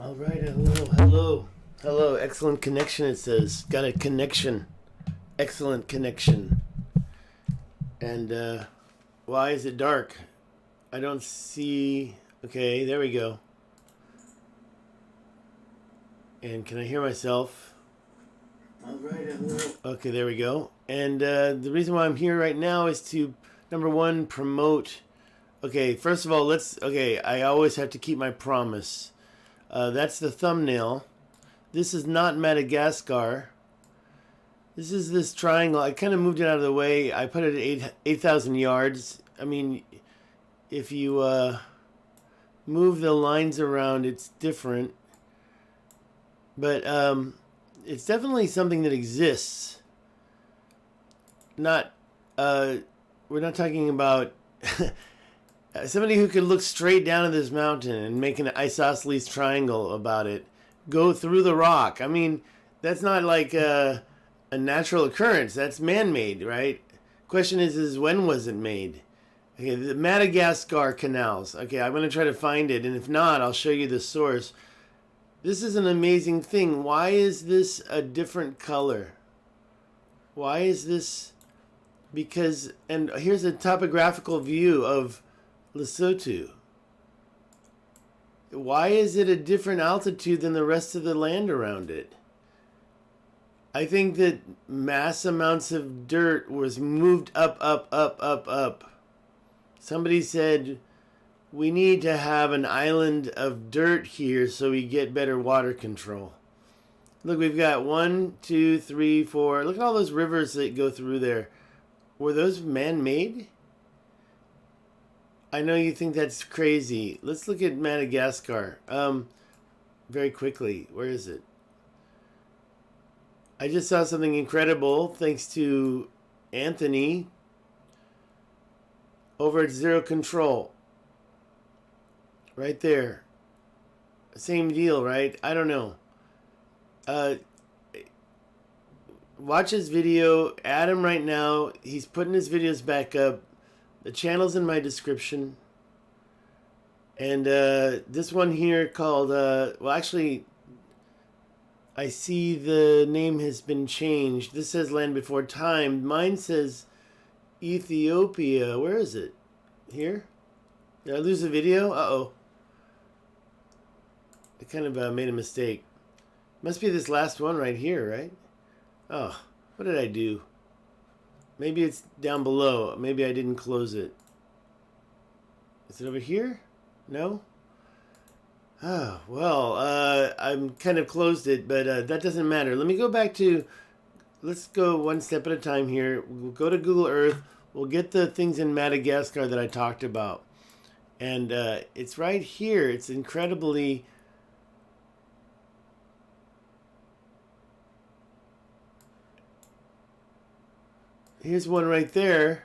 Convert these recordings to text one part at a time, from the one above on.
All right, hello. Excellent connection, it says. Got a connection. Excellent connection. And why is it dark? I don't see. Okay, there we go. And can I hear myself? All right, hello. Okay, there we go. And the reason why I'm here right now is to, number one, promote. Okay, first of all, I always have to keep my promise. That's the thumbnail. This is not Madagascar. This is this triangle. I kind of moved it out of the way. I put it at 8,000 yards. I mean, if you move the lines around, it's different. But it's definitely something that exists. We're not talking about somebody who could look straight down at this mountain and make an isosceles triangle about it, go through the rock. I mean, that's not like a natural occurrence. That's man-made, right? Question is when was it made? Okay, the Madagascar canals. Okay, I'm going to try to find it, and if not, I'll show you the source. This is an amazing thing. Why is this a different color? Why is this? Because, and here's a topographical view of Lesotho. Why is it a different altitude than the rest of the land around it? I think that mass amounts of dirt was moved up. Somebody said, we need to have an island of dirt here so we get better water control. Look, we've got 1, 2, 3, 4. Look at all those rivers that go through there. Were those man-made? I know you think that's crazy. Let's look at Madagascar. Very quickly. Where is it? I just saw something incredible thanks to Anthony over at Zero Control. Right there. Same deal, right? I don't know. Watch his video. Add him right now. He's putting his videos back up. The channel's in my description. And this one here called, well, actually, I see the name has been changed. This says Land Before Time. Mine says Ethiopia. Where is it? Here? Did I lose the video? Uh-oh. I kind of made a mistake. Must be this last one right here, right? Oh, what did I do? Maybe it's down below. Maybe I didn't close it. Is it over here? No? Oh, well, I'm kind of closed it, but that doesn't matter. Let me go back to, let's go one step at a time here. We'll go to Google Earth. We'll get the things in Madagascar that I talked about. And it's right here. It's incredibly... Here's one right there.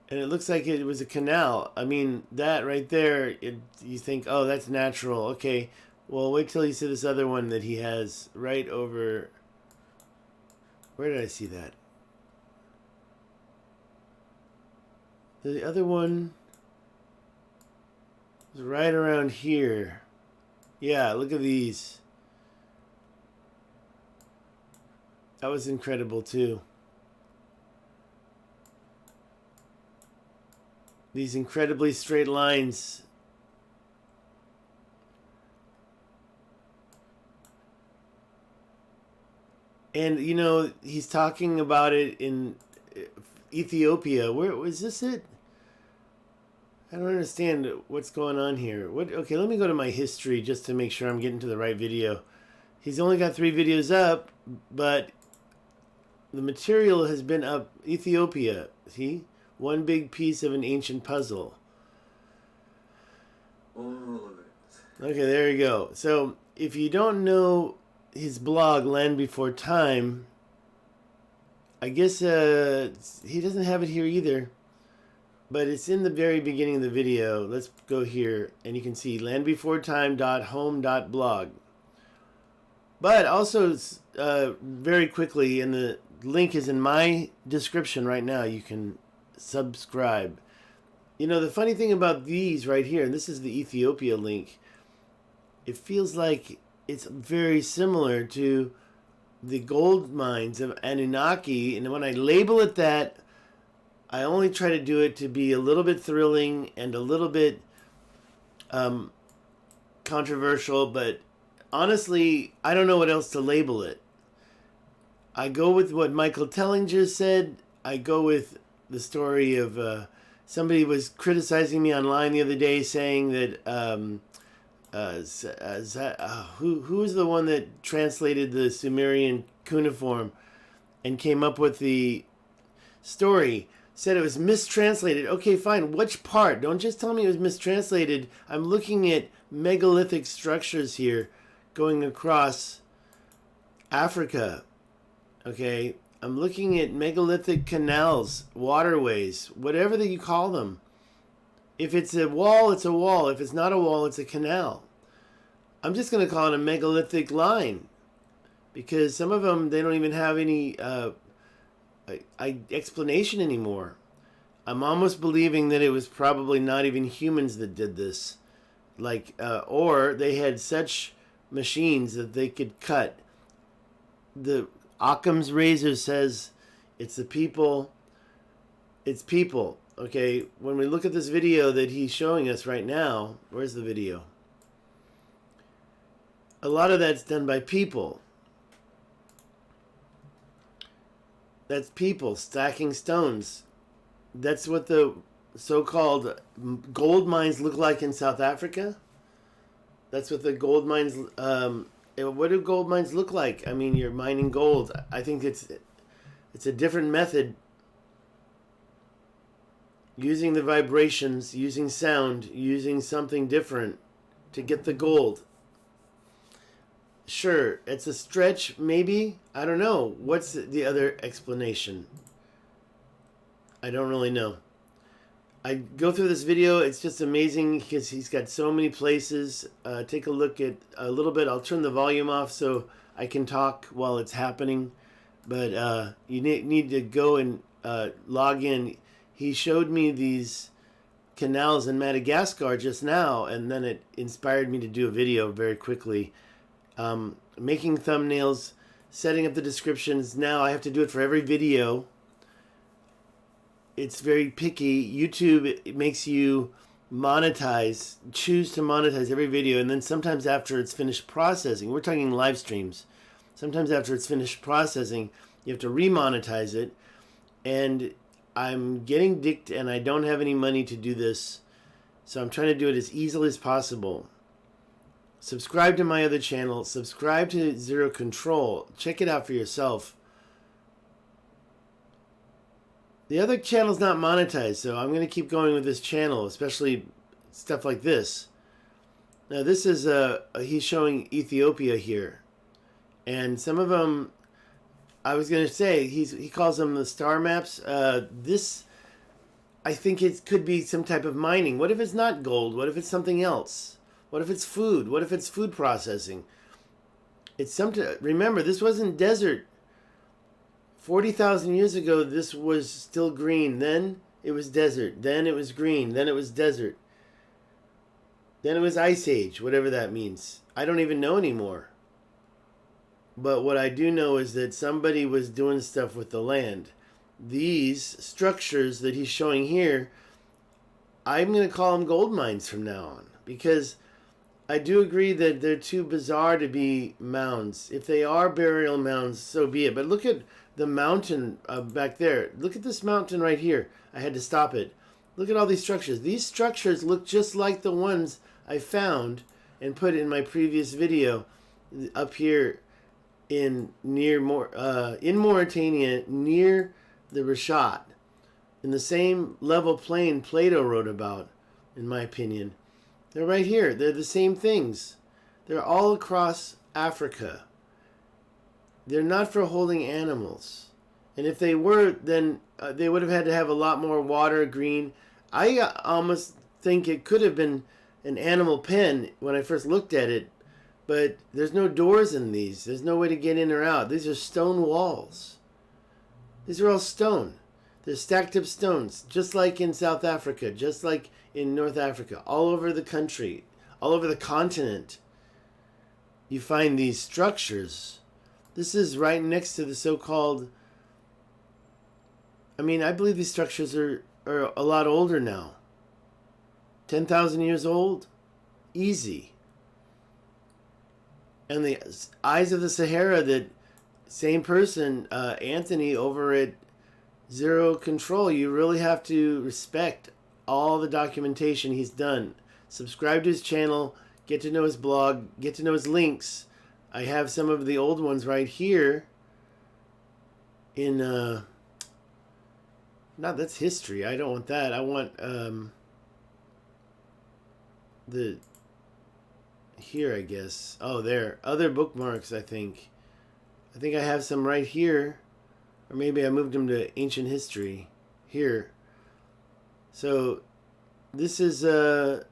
And it looks like it was a canal. I mean, that right there, you think, oh, that's natural. Okay, well, wait till you see this other one that he has right over... Where did I see that? The other one is right around here. Yeah, look at these. That was incredible too. These incredibly straight lines. And you know, he's talking about it in Ethiopia. Where was this it? I don't understand what's going on here. Okay, let me go to my history just to make sure I'm getting to the right video. He's only got 3 videos up, but the material has been up. Ethiopia, see? One big piece of an ancient puzzle. All of it. Okay, there you go. So, if you don't know his blog, Land Before Time, I guess he doesn't have it here either. But it's in the very beginning of the video. Let's go here, and you can see landbeforetime.home.blog. But also, very quickly, and the link is in my description right now. You can subscribe. You know, the funny thing about these right here, and this is the Ethiopia link, it feels like it's very similar to the gold mines of Anunnaki. And when I label it that, I only try to do it to be a little bit thrilling and a little bit controversial, but honestly, I don't know what else to label it. I go with what Michael Tellinger said. I go with the story of somebody was criticizing me online the other day, saying that who was the one that translated the Sumerian cuneiform and came up with the story? Said it was mistranslated. Okay, fine. Which part? Don't just tell me it was mistranslated. I'm looking at megalithic structures here going across Africa. Okay, I'm looking at megalithic canals, waterways, whatever that you call them. If it's a wall, it's a wall. If it's not a wall, it's a canal. I'm just going to call it a megalithic line, because some of them, they don't even have any explanation anymore. I'm almost believing that it was probably not even humans that did this. Or they had such machines that they could cut. The Occam's razor says it's the people. It's people. Okay, when we look at this video that he's showing us right now, where's the video? A lot of that's done by people. That's people stacking stones. That's what the so-called gold mines look like in South Africa. That's what the gold mines, what do gold mines look like? I mean, you're mining gold. I think it's a different method. Using the vibrations, using sound, using something different to get the gold. Sure, it's a stretch, maybe. I don't know. What's the other explanation? I don't really know. I go through this video. It's just amazing because he's got so many places. Take a look at a little bit. I'll turn the volume off so I can talk while it's happening. But you need to go and log in. He showed me these canals in Madagascar just now, and then it inspired me to do a video very quickly. Making thumbnails, setting up the descriptions. Now I have to do it for every video. It's very picky. YouTube, it makes you choose to monetize every video, and then sometimes after it's finished processing, we're talking live streams, sometimes after it's finished processing, you have to remonetize it, and I'm getting dicked and I don't have any money to do this, so I'm trying to do it as easily as possible. Subscribe to my other channel. Subscribe to Zero Control. Check it out for yourself. The other channel's not monetized, so I'm going to keep going with this channel, especially stuff like this. Now this is he's showing Ethiopia here, and some of them, I was going to say, he calls them the star maps. This, I think it could be some type of mining. What if it's not gold? What if it's something else? What if it's food? What if it's food processing? It's remember, this wasn't desert. 40,000 years ago, this was still green. Then it was desert. Then it was green. Then it was desert. Then it was Ice Age, whatever that means. I don't even know anymore. But what I do know is that somebody was doing stuff with the land. These structures that he's showing here, I'm going to call them gold mines from now on, because I do agree that they're too bizarre to be mounds. If they are burial mounds, so be it. But look at the mountain back there. Look at this mountain right here. I had to stop it. Look at all these structures. These structures look just like the ones I found and put in my previous video up here in Mauritania, near the richat, in the same level plain Plato wrote about, in my opinion. They're right here. They're the same things. They're all across Africa. They're not for holding animals. And if they were, then they would have had to have a lot more water, green. I almost think it could have been an animal pen when I first looked at it. But there's no doors in these. There's no way to get in or out. These are stone walls. These are all stone. There's stacked up stones, just like in South Africa, just like in North Africa, all over the country, all over the continent. You find these structures. This is right next to the so-called... I mean, I believe these structures are a lot older now. 10,000 years old? Easy. And the Eyes of the Sahara, that same person, Anthony, over at Zero Control, you really have to respect all the documentation he's done. Subscribe to his channel, get to know his blog, get to know his links. I have some of the old ones right here in... No, that's history. I don't want that. I want the... Here, I guess. Oh, there. Other bookmarks, I think. I think I have some right here. Or maybe I moved them to ancient history. Here. So, this is... And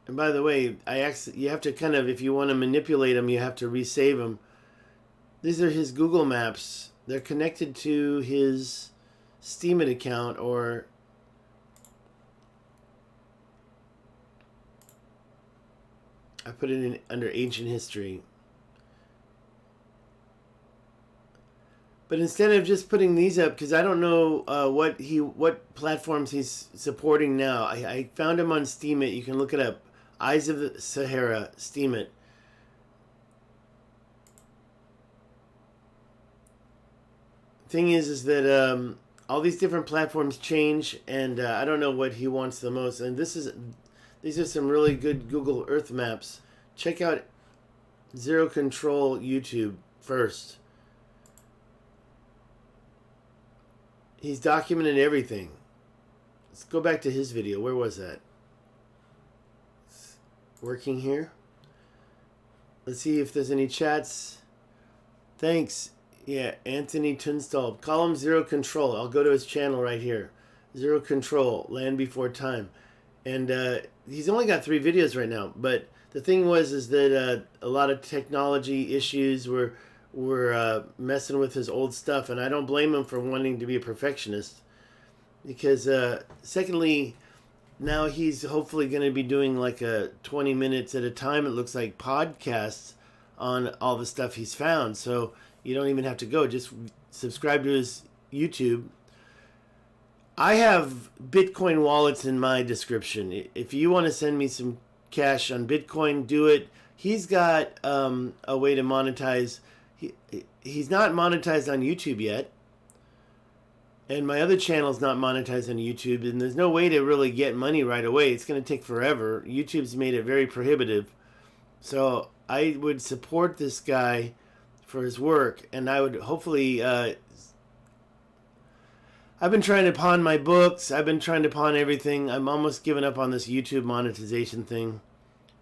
by the way, you have to kind of, if you want to manipulate them, you have to resave them. These are his Google Maps. They're connected to his Steemit account, or... I put it in under ancient history. But instead of just putting these up, because I don't know what platforms he's supporting now. I found him on Steemit. You can look it up. Eyes of the Sahara, Steemit. Thing is that all these different platforms change, and I don't know what he wants the most. And these are some really good Google Earth maps. Check out Zero Control YouTube first. He's documented everything. Let's go back to his video. Where was that? It's working here. Let's see if there's any chats. Thanks. Yeah, Anthony Tunstall. Call him Zero Control. I'll go to his channel right here. Zero Control, Land Before Time. And he's only got 3 videos right now. But the thing is that a lot of technology issues were messing with his old stuff. And I don't blame him for wanting to be a perfectionist. Because, secondly, now he's hopefully going to be doing like a 20 minutes at a time, it looks like, podcasts on all the stuff he's found. So you don't even have to go. Just subscribe to his YouTube. I have Bitcoin wallets in my description. If you want to send me some cash on Bitcoin, do it. He's got a way to monetize. He's not monetized on YouTube yet. And my other channel's not monetized on YouTube. And there's no way to really get money right away. It's going to take forever. YouTube's made it very prohibitive. So I would support this guy for his work. And I would hopefully... I've been trying to pawn my books. I've been trying to pawn everything. I'm almost giving up on this YouTube monetization thing.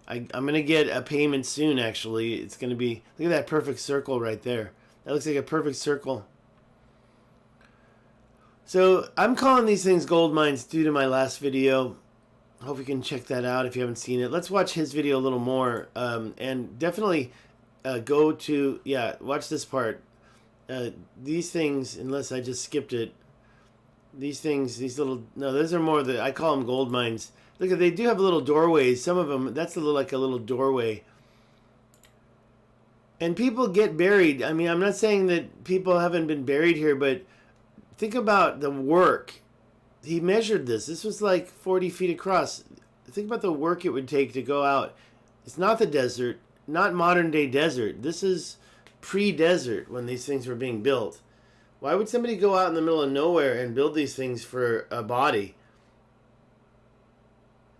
I'm going to get a payment soon, actually. It's going to be... Look at that perfect circle right there. That looks like a perfect circle. So I'm calling these things gold mines due to my last video. Hope you can check that out if you haven't seen it. Let's watch his video a little more. And definitely go to... Yeah, watch this part. These things, unless I just skipped it. These things, these little... No, those are more the... I call them gold mines. Look, they do have little doorways. Some of them, that's like a little doorway. And people get buried. I mean, I'm not saying that people haven't been buried here, but think about the work. He measured this. This was like 40 feet across. Think about the work it would take to go out. It's not the desert, not modern day desert. This is pre-desert when these things were being built. Why would somebody go out in the middle of nowhere and build these things for a body?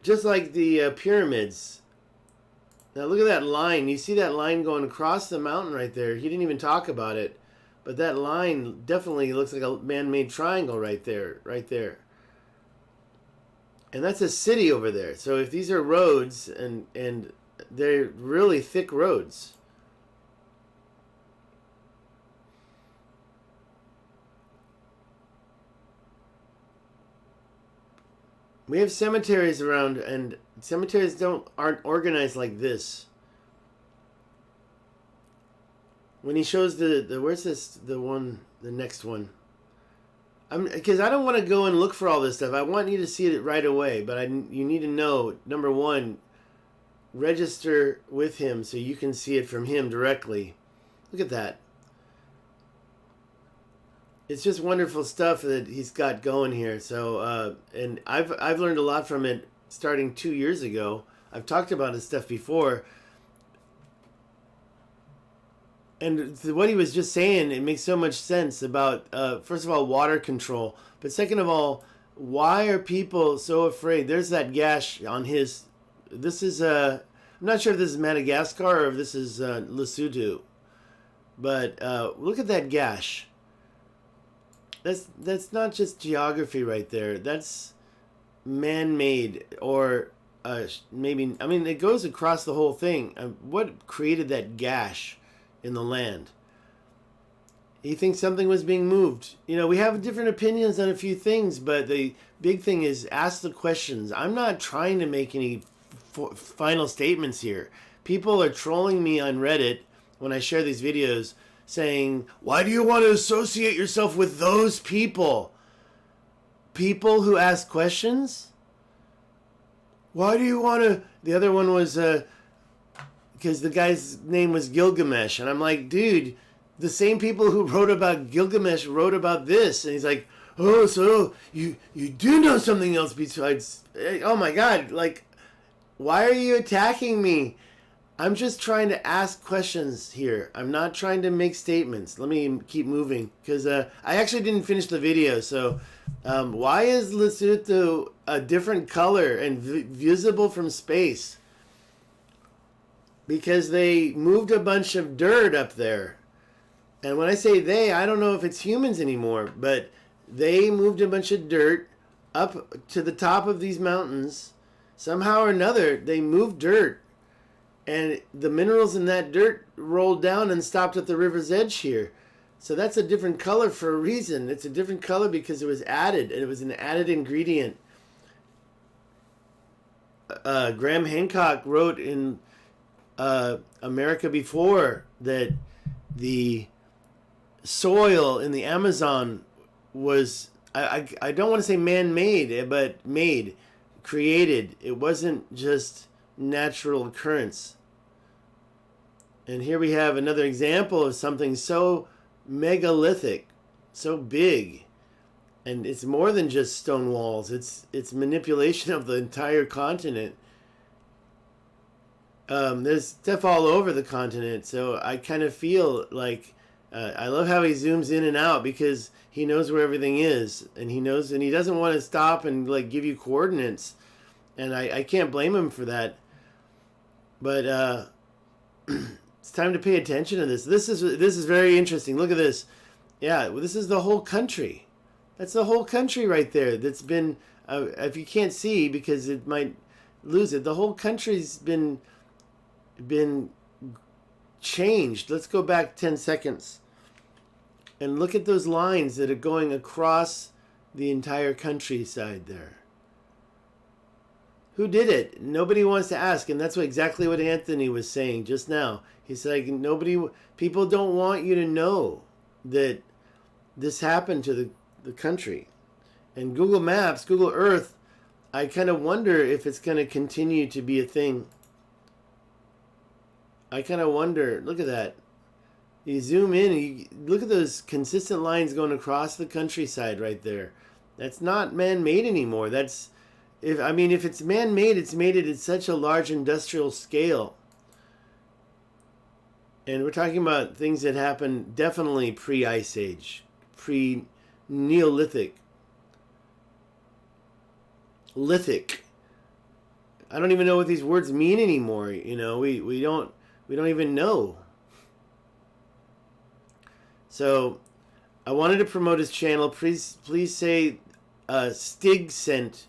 Just like the pyramids. Now look at that line. You see that line going across the mountain right there. He didn't even talk about it. But that line definitely looks like a man-made triangle right there. Right there. And that's a city over there. So if these are roads, and they're really thick roads. We have cemeteries around, and cemeteries aren't organized like this. When he shows the where's this, the next one? because I don't want to go and look for all this stuff. I want you to see it right away, but you need to know, number one, register with him so you can see it from him directly. Look at that. It's just wonderful stuff that he's got going here. So, and I've learned a lot from it starting 2 years ago. I've talked about his stuff before. And what he was just saying, it makes so much sense about, first of all, water control. But second of all, why are people so afraid? There's that gash on his... This is, I'm not sure if this is Madagascar or if this is Lesotho. But look at that gash. That's not just geography right there. That's man-made, or maybe... I mean, it goes across the whole thing. What created that gash in the land? He thinks something was being moved. You know, we have different opinions on a few things, but the big thing is ask the questions. I'm not trying to make any final statements here. People are trolling me on Reddit when I share these videos saying, why do you want to associate yourself with those people? People who ask questions? Why do you want to... The other one was... because the guy's name was Gilgamesh. And I'm like, dude, the same people who wrote about Gilgamesh wrote about this. And he's like, oh, so you do know something else besides... Oh my God, like, why are you attacking me? I'm just trying to ask questions here. I'm not trying to make statements. Let me keep moving, because I actually didn't finish the video. So why is Lesotho a different color and visible from space? Because they moved a bunch of dirt up there. And when I say they, I don't know if it's humans anymore, but they moved a bunch of dirt up to the top of these mountains. Somehow or another, they moved dirt. And the minerals in that dirt rolled down and stopped at the river's edge here. So that's a different color for a reason. It's a different color because it was added, and it was an added ingredient. Graham Hancock wrote in America Before that the soil in the Amazon was, I don't want to say man-made, but created. It wasn't just natural occurrence. And here we have another example of something so megalithic, so big, and it's more than just stone walls. It's manipulation of the entire continent. There's stuff all over the continent, so I kind of feel like I love how he zooms in and out, because he knows where everything is, and he knows, and he doesn't want to stop and like give you coordinates, and I can't blame him for that. But it's time to pay attention to this. This is very interesting. Look at this. Yeah, well, this is the whole country. That's the whole country right there. That's been, if you can't see because it might lose it, the whole country's been changed. Let's go back 10 seconds and look at those lines that are going across the entire countryside there. Who did it? Nobody wants to ask, and that's exactly what Anthony was saying just now. He's like, people don't want you to know that this happened to the country. And Google Maps, Google Earth, I kind of wonder if it's going to continue to be a thing. I kind of wonder. Look at that. You zoom in, and you look at those consistent lines going across the countryside right there. That's not man-made anymore. That's... If it's man-made, it's made it at such a large industrial scale. And we're talking about things that happened definitely pre-Ice Age, pre-Neolithic. Lithic. I don't even know what these words mean anymore. You know, we don't even know. So I wanted to promote his channel. Please say Stig sent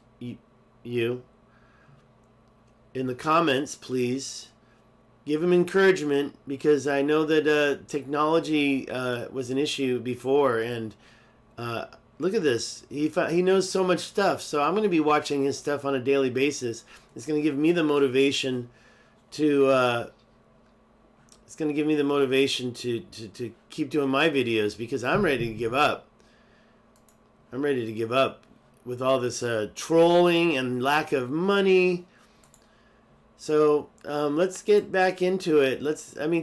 you in the comments. Please give him encouragement, because I know that technology was an issue before, and look at this. He knows so much stuff, so I'm going to be watching his stuff on a daily basis. It's going to give me the motivation to to keep doing my videos, because I'm ready to give up. I'm ready to give up with all this trolling and lack of money. So let's get back into it.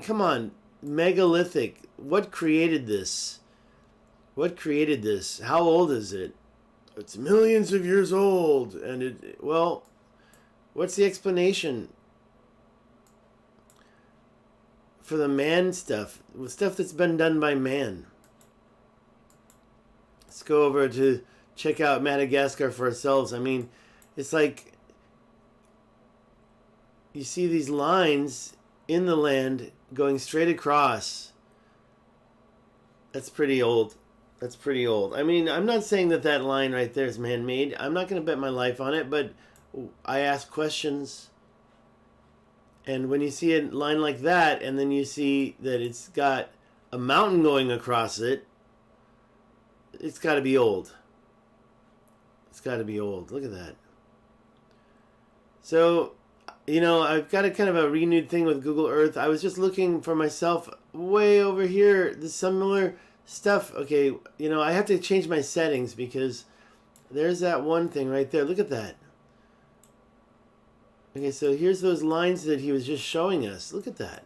Come on. Megalithic. What created this? What created this? How old is it? It's millions of years old. And well, what's the explanation for the man stuff? Stuff that's been done by man. Let's go over to check out Madagascar for ourselves. I mean, it's like you see these lines in the land going straight across. That's pretty old. That's pretty old. I mean, I'm not saying that line right there is man-made. I'm not going to bet my life on it, but I ask questions. And when you see a line like that, and then you see that it's got a mountain going across it, it's got to be old. It's got to be old. Look at that. So, I've got a kind of a renewed thing with Google Earth. I was just looking for myself way over here, the similar stuff. Okay, I have to change my settings because there's that one thing right there. Look at that. Okay, so here's those lines that he was just showing us. Look at that.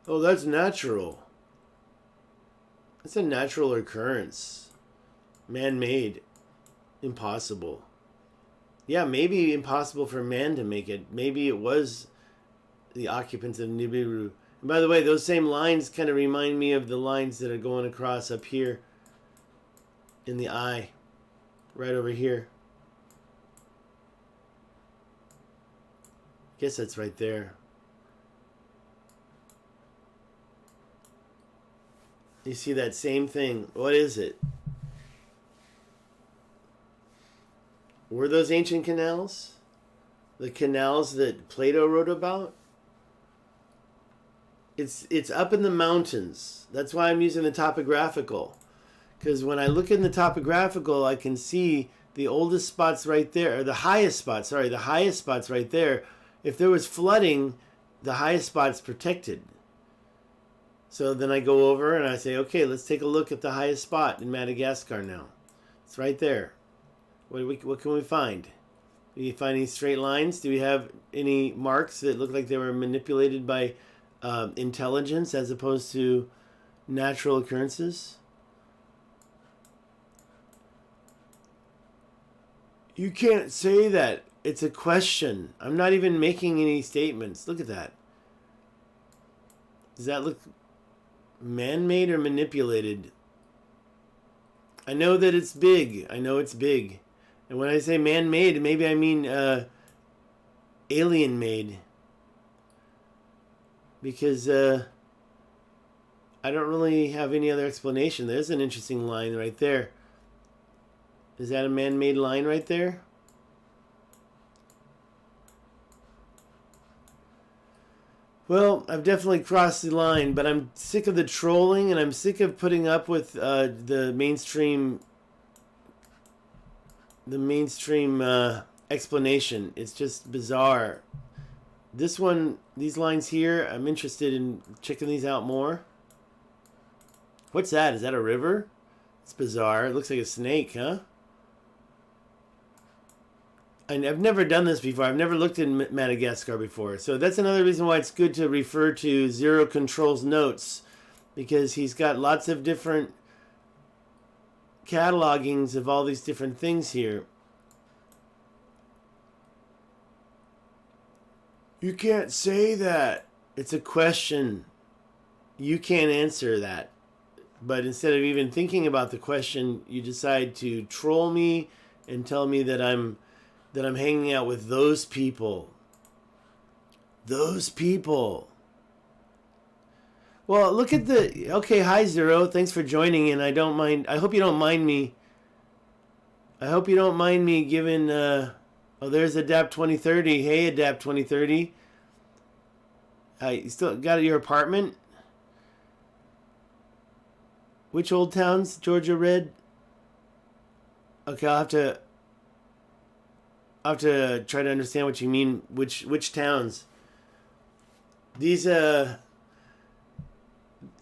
Oh, that's natural. It's a natural occurrence. Man-made. Impossible. Yeah, maybe impossible for man to make it. Maybe it was the occupants of Nibiru. And by the way, those same lines kind of remind me of the lines that are going across up here in the eye. Right over here. I guess that's right there. You see that same thing. What is it? Were those ancient canals? The canals that Plato wrote about? It's up in the mountains. That's why I'm using the topographical. Because when I look in the topographical, I can see the oldest spots right there, or the highest spots right there. If there was flooding, the highest spot's protected. So then I go over and I say, okay, let's take a look at the highest spot in Madagascar now. It's right there. What can we find? Do you find any straight lines? Do we have any marks that look like they were manipulated by intelligence as opposed to natural occurrences? You can't say that. It's a question. I'm not even making any statements. Look at that. Does that look man-made or manipulated? I know that it's big. I know it's big. And when I say man-made, maybe I mean alien-made. Because I don't really have any other explanation. There's an interesting line right there. Is that a man-made line right there? Well, I've definitely crossed the line, but I'm sick of the trolling, and I'm sick of putting up with the mainstream explanation. It's just bizarre. These lines here, I'm interested in checking these out more. What's that? Is that a river? It's bizarre. It looks like a snake, huh? And I've never done this before. I've never looked in Madagascar before. So that's another reason why it's good to refer to Zero Control's notes, because he's got lots of different catalogings of all these different things here. You can't say that. It's a question. You can't answer that. But instead of even thinking about the question, you decide to troll me and tell me that I'm hanging out with those people. Those people. Well, look at the... Okay, hi, Zero. Thanks for joining in. I hope you don't mind me. I hope you don't mind me giving... Oh, there's Adapt 2030. Hey, Adapt 2030. You still got your apartment? Which old towns, Georgia Red? Okay, I'll have to try to understand what you mean. Which towns? These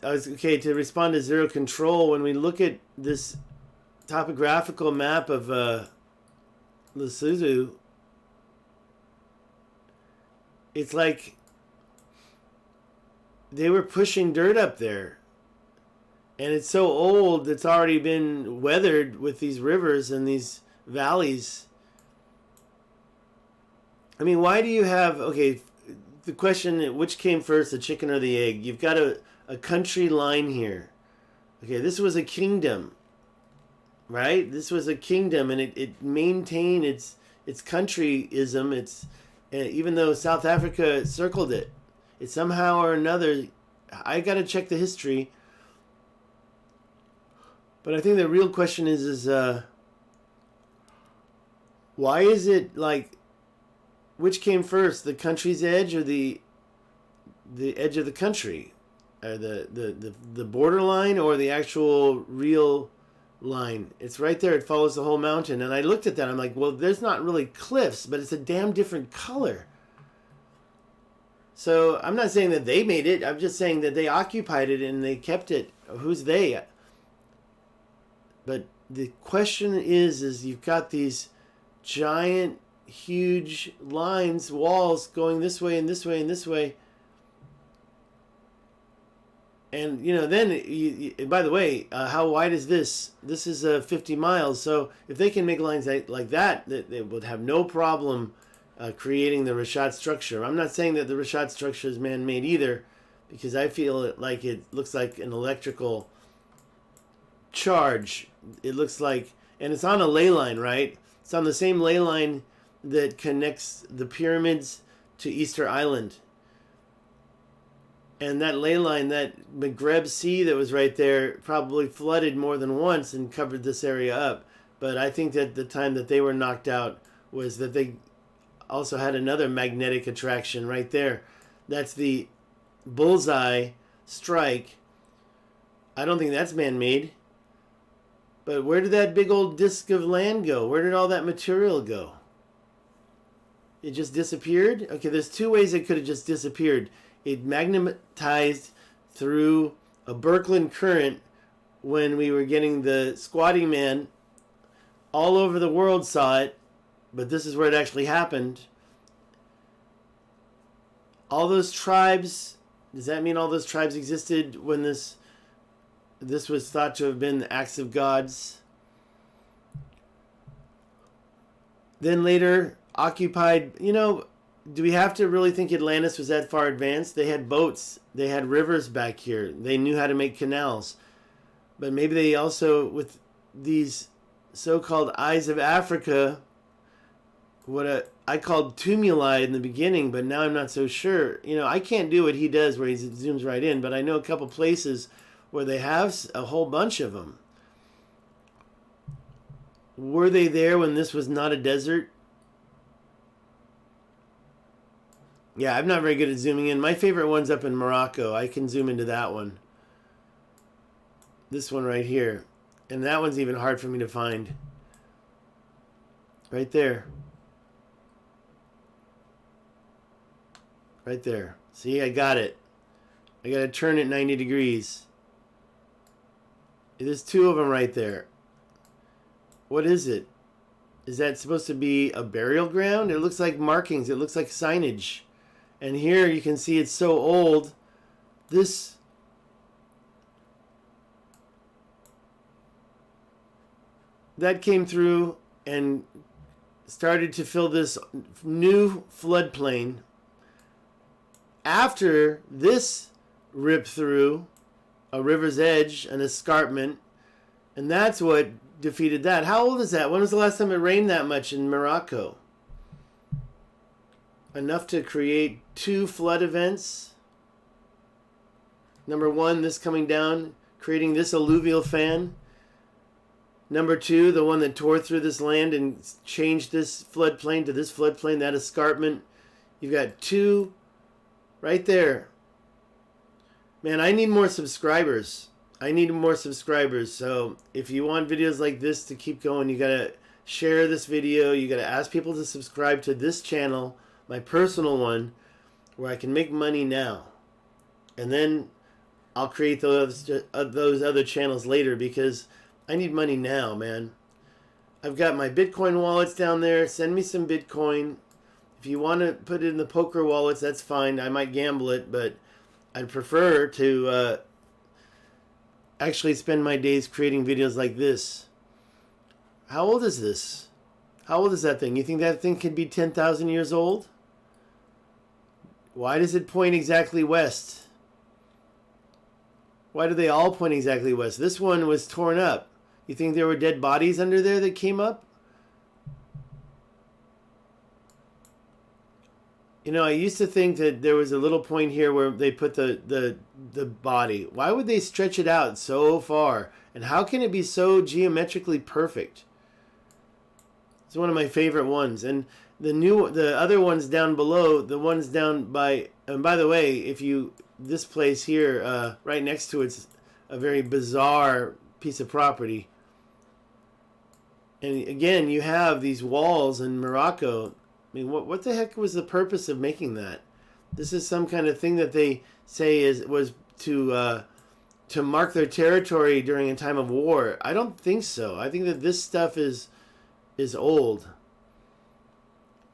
to respond to zero control, when we look at this topographical map of Lesotho, it's like they were pushing dirt up there. And it's so old, it's already been weathered with these rivers and these valleys. I mean, why do you have, okay, the question, which came first, the chicken or the egg? You've got a country line here. Okay, this was a kingdom, right? This was a kingdom, and it maintained its countryism. Even though South Africa circled it, it somehow or another, I got to check the history. But I think the real question is why is it like, which came first, the country's edge or the edge of the country, or the borderline, or the actual real line? It's right there. It follows the whole mountain. And I looked at that. I'm like, well, there's not really cliffs, but it's a damn different color. So I'm not saying that they made it. I'm just saying that they occupied it and they kept it. Who's they? But the question is you've got these giant, huge lines, walls going this way and this way and this way. And, you know, then, by the way, how wide is this? This is 50 miles. So if they can make lines like that, they would have no problem creating the richat structure. I'm not saying that the richat structure is man-made either, because I feel like it looks like an electrical charge. It looks like, and it's on a ley line, right? It's on the same ley line that connects the pyramids to Easter Island. And that ley line, that Maghreb Sea that was right there, probably flooded more than once and covered this area up. But I think that the time that they were knocked out was that they also had another magnetic attraction right there. That's the bullseye strike. I don't think that's man-made. But where did that big old disc of land go? Where did all that material go? It just disappeared? Okay, there's two ways it could have just disappeared. It magnetized through a Birkeland current when we were getting the squatty man. All over the world saw it, but this is where it actually happened. All those tribes, does that mean all those tribes existed when this was thought to have been the acts of gods? Then later occupied, you know, do we have to really think Atlantis was that far advanced? They had boats. They had rivers back here. They knew how to make canals. But maybe they also, with these so-called eyes of Africa, I called tumuli in the beginning, but now I'm not so sure. You know, I can't do what he does where he zooms right in, but I know a couple places where they have a whole bunch of them. Were they there when this was not a desert? Yeah, I'm not very good at zooming in. My favorite one's up in Morocco. I can zoom into that one. This one right here. And that one's even hard for me to find. Right there. Right there. See, I got it. I got to turn it 90 degrees. There's two of them right there. What is it? Is that supposed to be a burial ground? It looks like markings. It looks like signage. And here you can see it's so old. That came through and started to fill this new floodplain. After this ripped through a river's edge, an escarpment, and that's what defeated that. How old is that? When was the last time it rained that much in Morocco? Enough to create two flood events. Number one, this coming down, creating this alluvial fan. Number two, the one that tore through this land and changed this floodplain to this floodplain, that escarpment. You've got two right there. Man, I need more subscribers. I need more subscribers. So if you want videos like this to keep going, you got to share this video. You got to ask people to subscribe to this channel, my personal one, where I can make money now. And then I'll create those other channels later because I need money now, man. I've got my Bitcoin wallets down there. Send me some Bitcoin. If you want to put it in the poker wallets, that's fine. I might gamble it, but I'd prefer to actually spend my days creating videos like this. How old is this? How old is that thing? You think that thing could be 10,000 years old? Why does it point exactly west? Why do they all point exactly west? This one was torn up. You think there were dead bodies under there that came up? You know, I used to think that there was a little point here where they put the body. Why would they stretch it out so far? And how can it be so geometrically perfect? It's one of my favorite ones. And the other ones down below, the ones down by, and by the way, this place here, right next to it's a very bizarre piece of property. And again, you have these walls in Morocco. I mean, what the heck was the purpose of making that? This is some kind of thing that they say was to mark their territory during a time of war. I don't think so. I think that this stuff is old.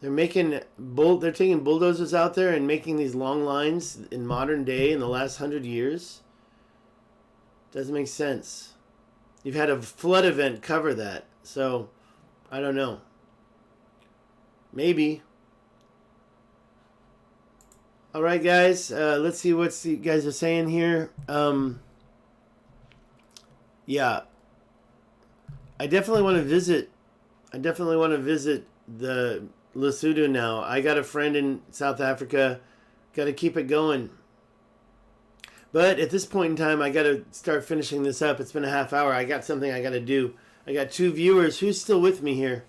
They're taking bulldozers out there and making these long lines in modern day in the last 100 years. Doesn't make sense. You've had a flood event cover that. So, I don't know. Maybe. All right, guys. Let's see what you guys are saying here. Yeah. I definitely want to visit the Lesotho now. I got a friend in South Africa. Got to keep it going. But at this point in time, I got to start finishing this up. It's been a half hour. I got something I got to do. I got 2 viewers. Who's still with me here?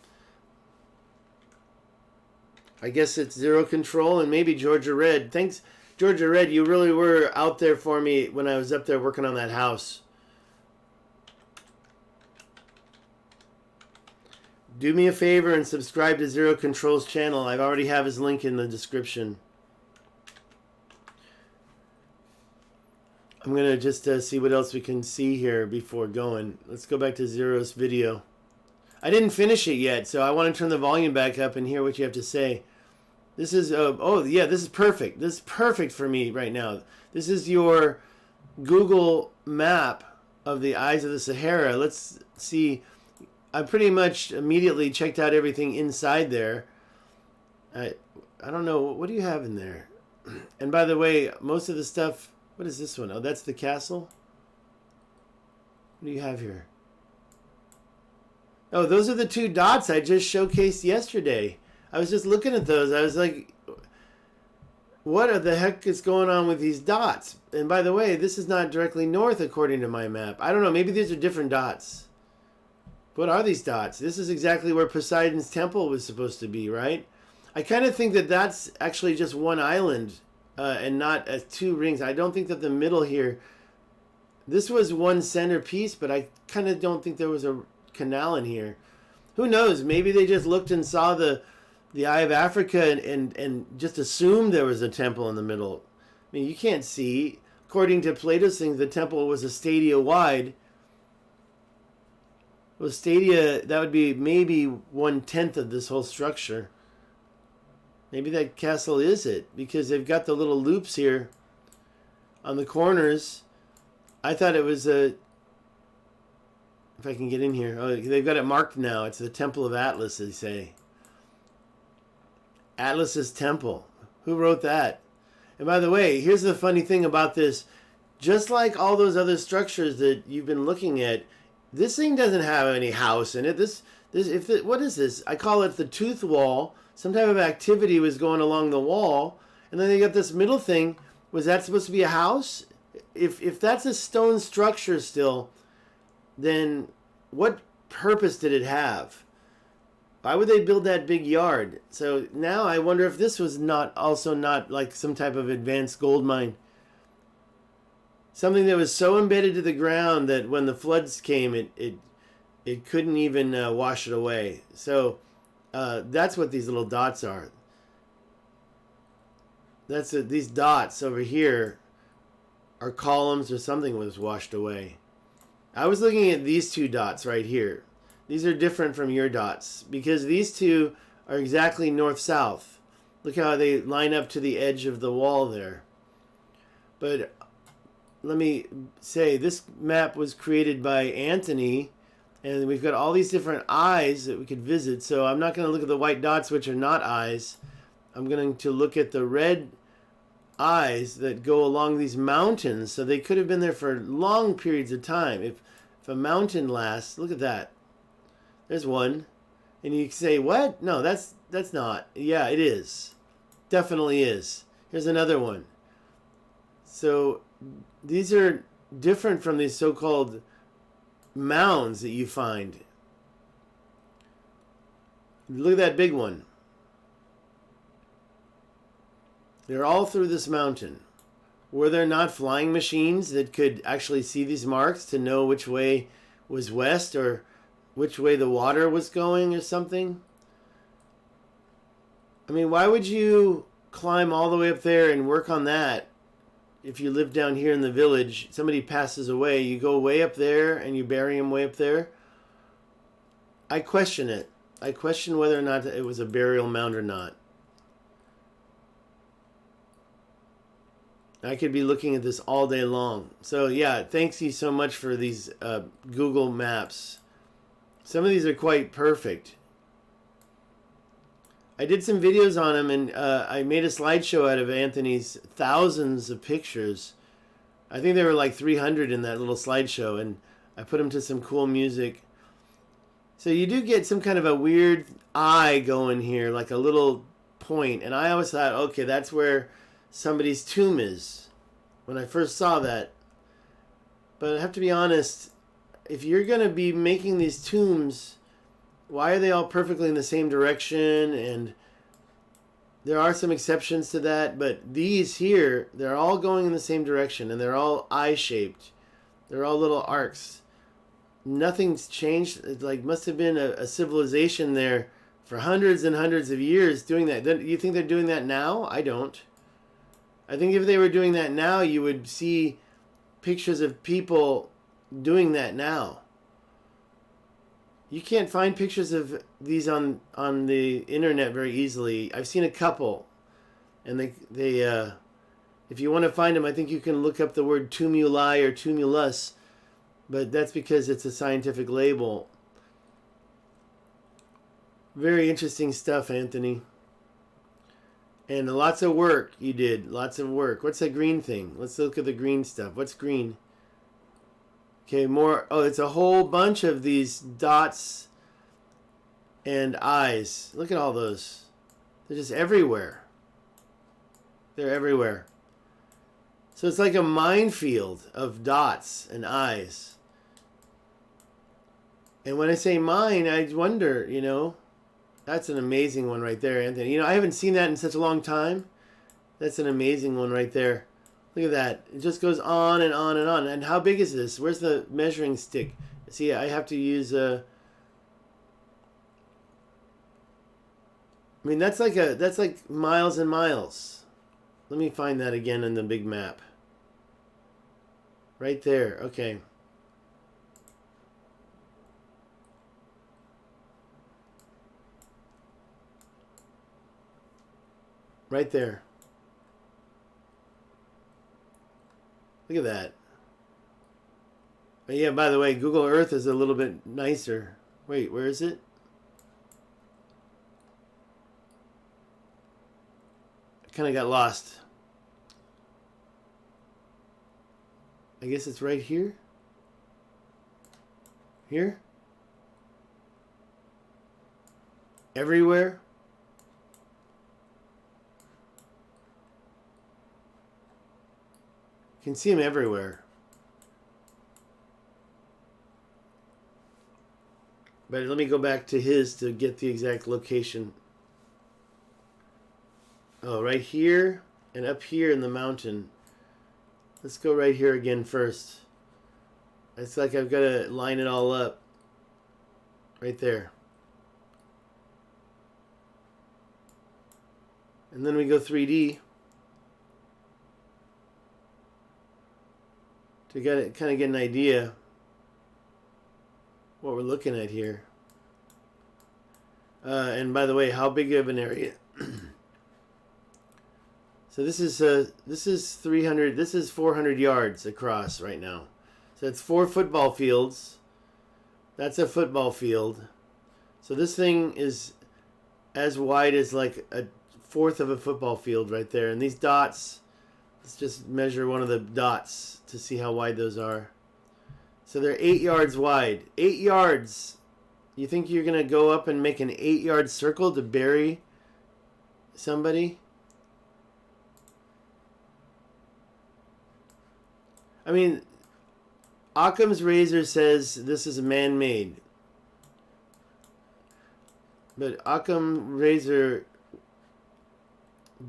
I guess it's Zero Control and maybe Georgia Red. Thanks, Georgia Red. You really were out there for me when I was up there working on that house. Do me a favor and subscribe to Zero Control's channel. I already have his link in the description. I'm going to just see what else we can see here before going. Let's go back to Zero's video. I didn't finish it yet, so I want to turn the volume back up and hear what you have to say. This is, oh yeah, this is perfect. This is perfect for me right now. This is your Google map of the Eyes of the Sahara. Let's see. I pretty much immediately checked out everything inside there. I don't know. What do you have in there? And by the way, most of the stuff... What is this one? Oh, that's the castle? What do you have here? Oh, those are the 2 dots I just showcased yesterday. I was just looking at those. I was like, what the heck is going on with these dots? And by the way, this is not directly north according to my map. I don't know. Maybe these are different dots. What are these dots? This is exactly where Poseidon's temple was supposed to be, right? I kind of think that that's actually just one island. And not as 2 rings. I don't think that the middle here, this was one centerpiece, but I kind of don't think there was a canal in here. Who knows? Maybe they just looked and saw the Eye of Africa and just assumed there was a temple in the middle. I mean, you can't see. According to Plato's thing, the temple was a stadia wide. Well, stadia, that would be maybe 1/10 of this whole structure. Maybe that castle is it, because they've got the little loops here on the corners. I thought it was a... If I can get in here. Oh, they've got it marked now. It's the Temple of Atlas, they say. Atlas's Temple. Who wrote that? And by the way, here's the funny thing about this. Just like all those other structures that you've been looking at, this thing doesn't have any house in it. What is this? I call it the tooth wall. Some type of activity was going along the wall, and then they got this middle thing. Was that supposed to be a house? If that's a stone structure still, then what purpose did it have? Why would they build that big yard? So now I wonder if this was not like some type of advanced gold mine. Something that was so embedded to the ground that when the floods came, it couldn't even wash it away. So that's what these little dots are. These dots over here or columns or something was washed away. I was looking at these two dots right here. These are different from your dots because these two are exactly north-south. Look how they line up to the edge of the wall there. But let me say, this map was created by Anthony, and we've got all these different eyes that we could visit. So I'm not going to look at the white dots, which are not eyes. I'm going to look at the red eyes that go along these mountains. So they could have been there for long periods of time. If a mountain lasts, look at that. There's one. And you say, what? No, that's not. Yeah, it is. Definitely is. Here's another one. So these are different from these so-called mounds that you find. Look at that big one. They're all through this mountain. Were there not flying machines that could actually see these marks to know which way was west or which way the water was going or something? I mean, why would you climb all the way up there and work on that? If you live down here in the village, somebody passes away, you go way up there and you bury him way up there. I question it. I question whether or not it was a burial mound or not. I could be looking at this all day long. So yeah, thanks you so much for these Google Maps. Some of these are quite perfect. I did some videos on them, and I made a slideshow out of Anthony's thousands of pictures. I think there were like 300 in that little slideshow, and I put them to some cool music. So you do get some kind of a weird eye going here, like a little point. And I always thought, okay, that's where somebody's tomb is when I first saw that. But I have to be honest, if you're going to be making these tombs, why are they all perfectly in the same direction? And there are some exceptions to that, but these here, they're all going in the same direction, and they're all eye-shaped. They're all little arcs. Nothing's changed. It like must have been a civilization there for hundreds and hundreds of years doing that. You think they're doing that now? I don't. I think if they were doing that now, you would see pictures of people doing that now. You can't find pictures of these on the internet very easily. I've seen a couple, and they if you want to find them, I think you can look up the word tumuli or tumulus, but that's because it's a scientific label. Very interesting stuff, Anthony. And lots of work you did. Lots of work. What's that green thing? Let's look at the green stuff. What's green? Okay, more. Oh, it's a whole bunch of these dots and eyes. Look at all those. They're just everywhere. They're everywhere. So it's like a minefield of dots and eyes. And when I say mine, I wonder, you know, that's an amazing one right there, Anthony. You know, I haven't seen that in such a long time. That's an amazing one right there. Look at that. It just goes on and on and on. And how big is this? Where's the measuring stick? See, I have to use a... I mean, that's like miles and miles. Let me find that again in the big map. Right there. Okay. Right there. Look at that. But yeah, by the way, Google Earth is a little bit nicer. Wait, where is it? I kind of got lost. I guess it's right here. Here? Everywhere? You can see them everywhere. But let me go back to his to get the exact location. Oh, right here and up here in the mountain. Let's go right here again first. It's like I've got to line it all up. Right there. And then we go 3D. to kind of get an idea what we're looking at here. And by the way, how big of an area? So this is 300. This is 400 yards across right now. So it's 4 football fields. That's a football field. So this thing is as wide as like a fourth of a football field right there. And these dots, let's just measure one of the dots to see how wide those are. So they're 8 yards wide. 8 yards. You think you're going to go up and make an 8-yard circle to bury somebody? I mean, Occam's razor says this is man-made. But Occam's razor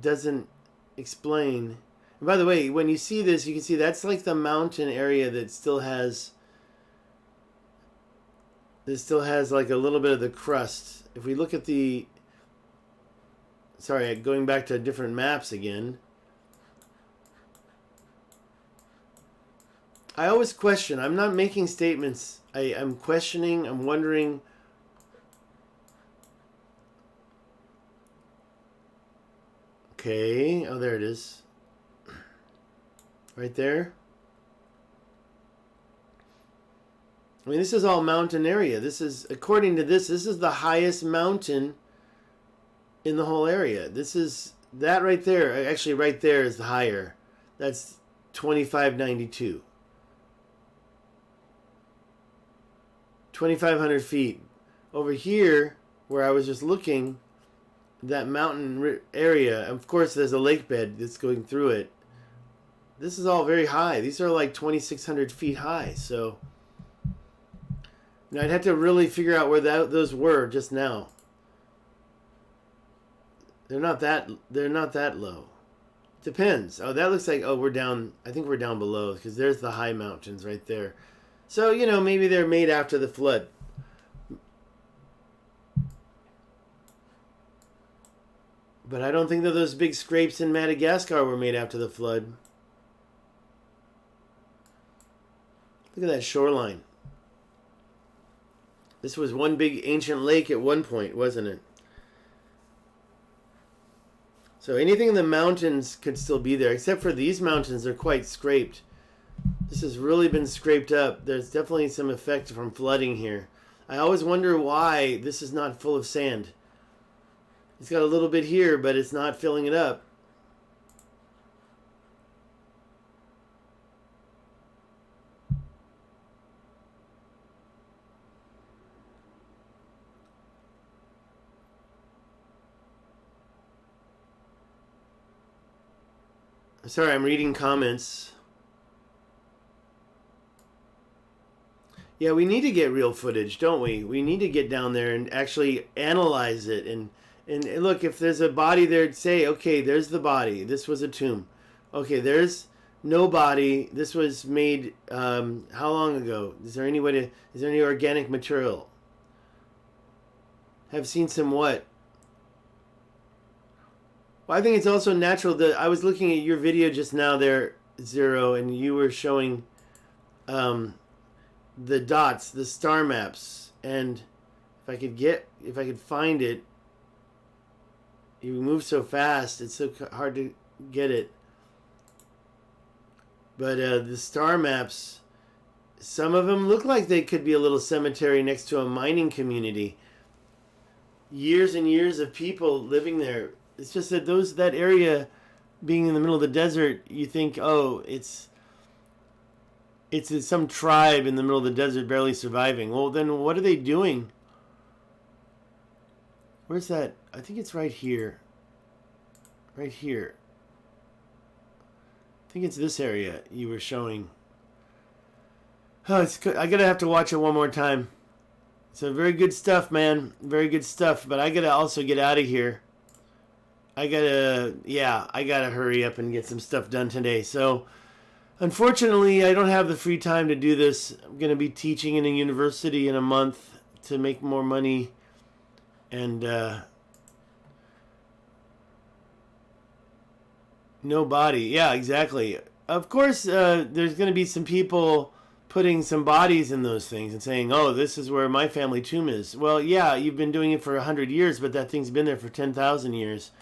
doesn't explain. And by the way, when you see this, you can see that's like the mountain area that still has... This still has like a little bit of the crust. If we look at the... Sorry, going back to different maps again. I always question. I'm not making statements. I'm questioning. I'm wondering. Okay. Oh, there it is. Right there. I mean, this is all mountain area. This is, according to this is the highest mountain in the whole area. This is, that right there, actually right there is the higher. That's 2592. 2,500 feet. Over here, where I was just looking, that mountain area, of course there's a lake bed that's going through it. This is all very high. These are like 2,600 feet high, so... Now, I'd have to really figure out where those were just now. They're not that low. Depends. Oh, that looks like, oh, we're down, I think we're down below, because there's the high mountains right there. So, you know, maybe they're made after the flood. But I don't think that those big scrapes in Madagascar were made after the flood. Look at that shoreline. This was one big ancient lake at one point, wasn't it? So anything in the mountains could still be there, except for these mountains are quite scraped. This has really been scraped up. There's definitely some effect from flooding here. I always wonder why this is not full of sand. It's got a little bit here, but it's not filling it up. Sorry, I'm reading comments. Yeah, we need to get real footage, don't we? We need to get down there and actually analyze it. And look, if there's a body there, say, okay, there's the body. This was a tomb. Okay, there's no body. This was made how long ago? Is there any organic material? Have seen some what? Well, I think it's also natural that I was looking at your video just now there, Zero, and you were showing the dots, the star maps, and if I could find it, you move so fast, it's so hard to get it. But the star maps, some of them look like they could be a little cemetery next to a mining community. Years and years of people living there. It's just that that area being in the middle of the desert, you think, oh, it's some tribe in the middle of the desert barely surviving. Well, then what are they doing? Where's that? I think it's right here. Right here. I think it's this area you were showing. Oh, I gotta have to watch it one more time. So very good stuff, man. Very good stuff. But I gotta also get out of here. I gotta hurry up and get some stuff done today. So, unfortunately, I don't have the free time to do this. I'm going to be teaching in a university in a month to make more money. And, no body. Yeah, exactly. of course, there's going to be some people putting some bodies in those things and saying, oh, this is where my family tomb is. Well, yeah, you've been doing it for 100 years, but that thing's been there for 10,000 years.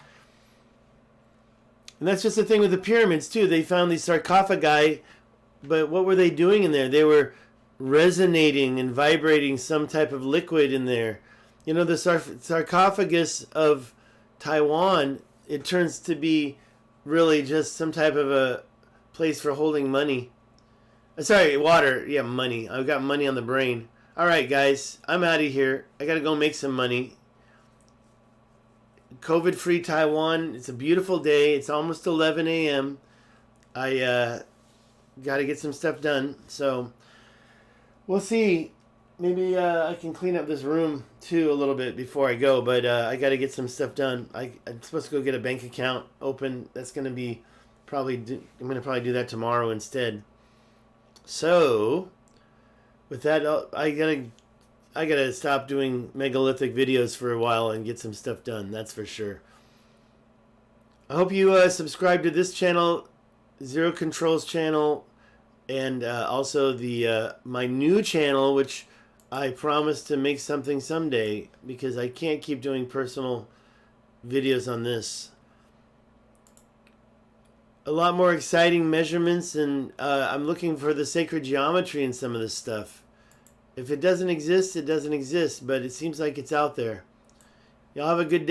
And that's just the thing with the pyramids, too. They found these sarcophagi, but what were they doing in there? They were resonating and vibrating some type of liquid in there. You know, the sarcophagus of Taiwan, it turns to be really just some type of a place for holding money. Sorry, water. Yeah, money. I've got money on the brain. All right, guys. I'm out of here. I got to go make some money. COVID-free Taiwan. It's a beautiful day. It's almost 11 a.m. I got to get some stuff done. So we'll see. Maybe I can clean up this room, too, a little bit before I go. But I got to get some stuff done. I'm supposed to go get a bank account open. That's going to be I'm going to probably do that tomorrow instead. So, with that, I gotta stop doing megalithic videos for a while and get some stuff done. That's for sure. I hope you subscribe to this channel, Zero Controls channel, and also the my new channel, which I promise to make something someday because I can't keep doing personal videos on this. A lot more exciting measurements, and I'm looking for the sacred geometry in some of this stuff. If it doesn't exist, it doesn't exist, but it seems like it's out there. Y'all have a good day.